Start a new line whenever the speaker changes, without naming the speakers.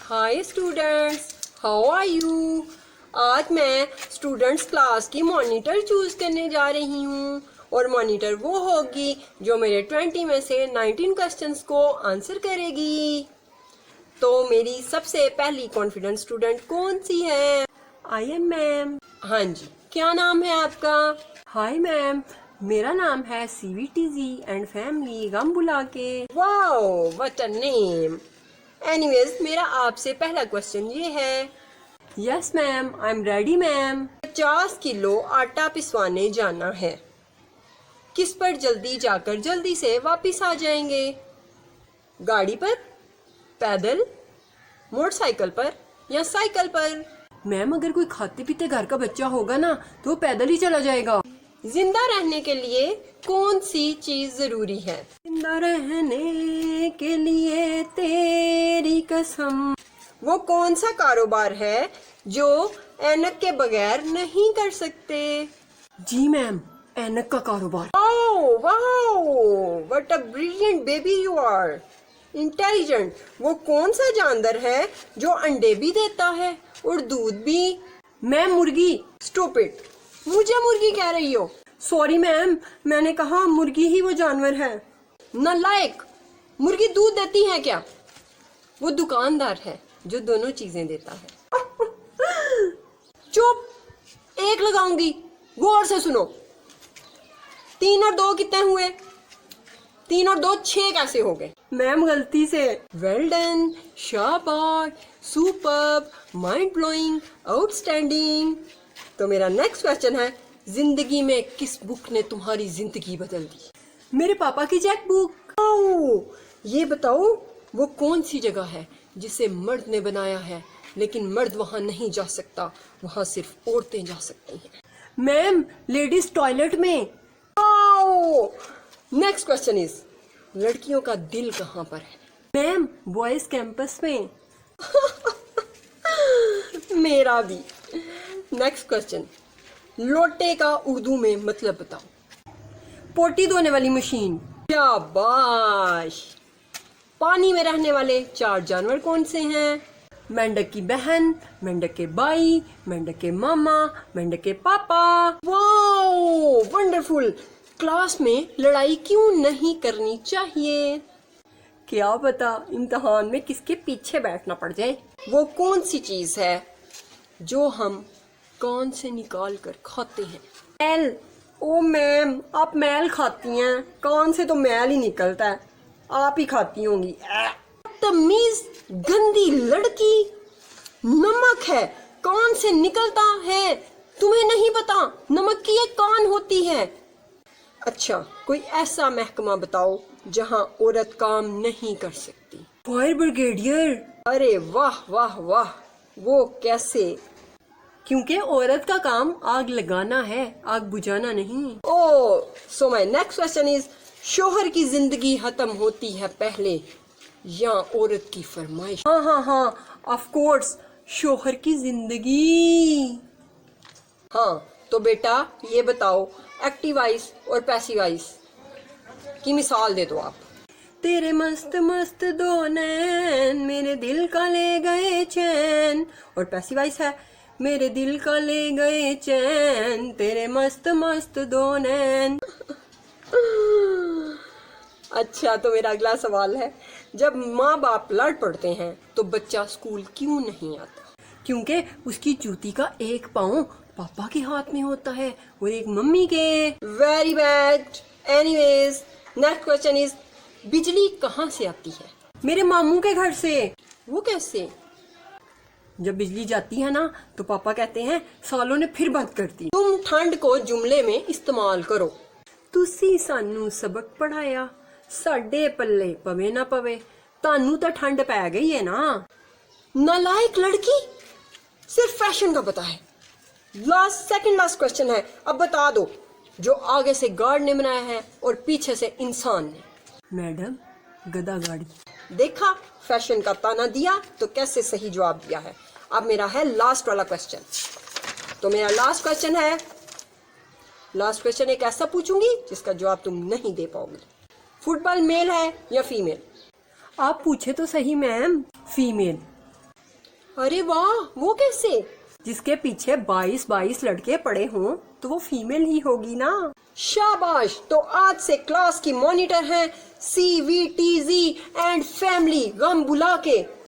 Hi students, how are you. आज मैं students class की मॉनिटर चूज करने जा रही हूँ और मॉनिटर वो होगी जो मेरे 20 में से 19 क्वेश्चंस को आंसर करेगी। तो मेरी सबसे पहली कॉन्फिडेंट स्टूडेंट कौन सी है? I am ma'am. हाँ जी, क्या नाम है आपका? हाय मैम, मेरा नाम है CVTZ एंड फैमिली गमबुला के। Wow, what a name. Anyways, मेरा आपसे पहला क्वेश्चन ये है। Yes ma'am, I am ready ma'am. 50 kilo आटा पिसवाने जाना है, किस पर जल्दी जाकर जल्दी से वापिस आ जाएंगे? गाड़ी पर, पैदल, मोटरसाइकिल पर या साइकिल पर? मैम, अगर कोई खाते पीते घर का बच्चा होगा ना तो वो पैदल ही चला जाएगा। जिंदा रहने के लिए कौन सी चीज जरूरी है? जिंदा रहने के लिए तेरी कसम। वो कौन सा कारोबार है जो ऐनक के बगैर नहीं कर सकते? जी मैम, ऐनक का कारोबार। Wow wow, what a brilliant baby you are. Intelligent. वो कौन सा जानवर है जो अंडे भी देता है और दूध भी? मैम, मुर्गी। स्टूपिड, मुझे मुर्गी कह रही हो? सॉरी मैम, मैंने कहा मुर्गी ही वो जानवर है। नालायक, मुर्गी दूध देती है क्या? वो दुकानदार है जो दोनों चीजें देता है। चुप, एक लगाऊंगी, गौर से सुनो। 3 और 2 कितने हुए? 3 और 2 6 कैसे हो गए? मैम, गलती से। वेल डन, शाबाश, सुपर्ब, माइंड ब्लोइंग, आउटस्टैंडिंग। तो मेरा नेक्स्ट क्वेश्चन है, जिंदगी में किस बुक ने तुम्हारी जिंदगी बदल दी? मेरे पापा की चेक बुक। ये बताओ, वो कौन सी जगह है जिसे मर्द ने बनाया है लेकिन मर्द वहां नहीं जा सकता, वहां सिर्फ औरतें जा सकती हैं? मैम, लेडीज टॉयलेट में। नेक्स्ट क्वेश्चन इज, लड़कियों का दिल कहाँ पर है? मैम, बॉयज कैंपस में। मेरा भी। नेक्स्ट क्वेश्चन, लोटे का उर्दू में मतलब बताओ। पोटी धोने वाली मशीन। शाबाश। पानी में रहने वाले 4 जानवर कौन से हैं? मेंढक की बहन, मेंढक के भाई, मेंढक के मामा, मेंढक के पापा। Wow, wonderful. क्लास में लड़ाई क्यों नहीं करनी चाहिए? क्या पता इम्तिहान में किसके पीछे बैठना पड़ जाए। वो कौन सी चीज है जो हम कान से निकाल कर खाते हैं? मैल। ओ मैम, आप मैल खाती हैं, कान से तो मैल ही निकलता है, आप ही खाती होंगी। तमीज गंदी लड़की। नमक है, कान से निकलता है, तुम्हें नहीं पता नमक की एक कान होती है। अच्छा, कोई ऐसा महकमा बताओ जहां औरत काम नहीं कर सकती। Fire brigadier. अरे वाह वाह वाह, वो कैसे? क्योंकि औरत का काम आग लगाना है, आग बुझाना नहीं। Oh, so my next question is, शोहर की जिंदगी खत्म होती है पहले या औरत की फरमाइश? हाँ हाँ हाँ, ऑफ कोर्स, शोहर की जिंदगी। हाँ, तो बेटा ये बताओ, एक्टिव वॉइस और पैसिव वॉइस की मिसाल दे दो आप। तेरे मस्त मस्त दो नैन मेरे दिल का ले गए चैन। और पैसिव वॉइस है, मेरे दिल का ले गए चैन तेरे मस्त मस्त दो नैन। अच्छा, तो मेरा अगला सवाल है, जब माँ बाप लड़ पड़ते हैं तो बच्चा स्कूल क्यों नहीं आता? क्योंकि उसकी जूती का एक पाँव पापा के हाथ में होता है और एक मम्मी के। Very bad. Anyways, next question is, बिजली कहाँ से आती है? मेरे मामू के घर से। वो कैसे? जब बिजली जाती है ना तो पापा कहते हैं सालों ने फिर बंद कर दी। तुम ठंड को जुमले में इस्तेमाल करो। तुसी सानू सबक पढ़ाया, साडे पल्ले पवे ना पवे, तानू तो ठंड पै गई है ना। नालायक लड़की, सिर्फ फैशन का पता है। सेकंड लास्ट क्वेश्चन है, अब बता दो, जो आगे से गार्ड ने बनाया है और पीछे से इंसान ने? मैडम, गधा गाड़ी। देखा, फैशन का ताना दिया तो कैसे सही जवाब दिया है। अब मेरा है लास्ट वाला क्वेश्चन। तो मेरा लास्ट क्वेश्चन एक ऐसा पूछूंगी जिसका जवाब तुम नहीं दे पाओगे। फुटबॉल मेल है या फीमेल? आप पूछे तो सही मैम। फीमेल। अरे वाह, वो कैसे? जिसके पीछे 22 लड़के पड़े हों तो वो फीमेल ही होगी ना। शाबाश। तो आज से क्लास की मॉनिटर हैं CVTZ एंड फैमिली गम बुला के।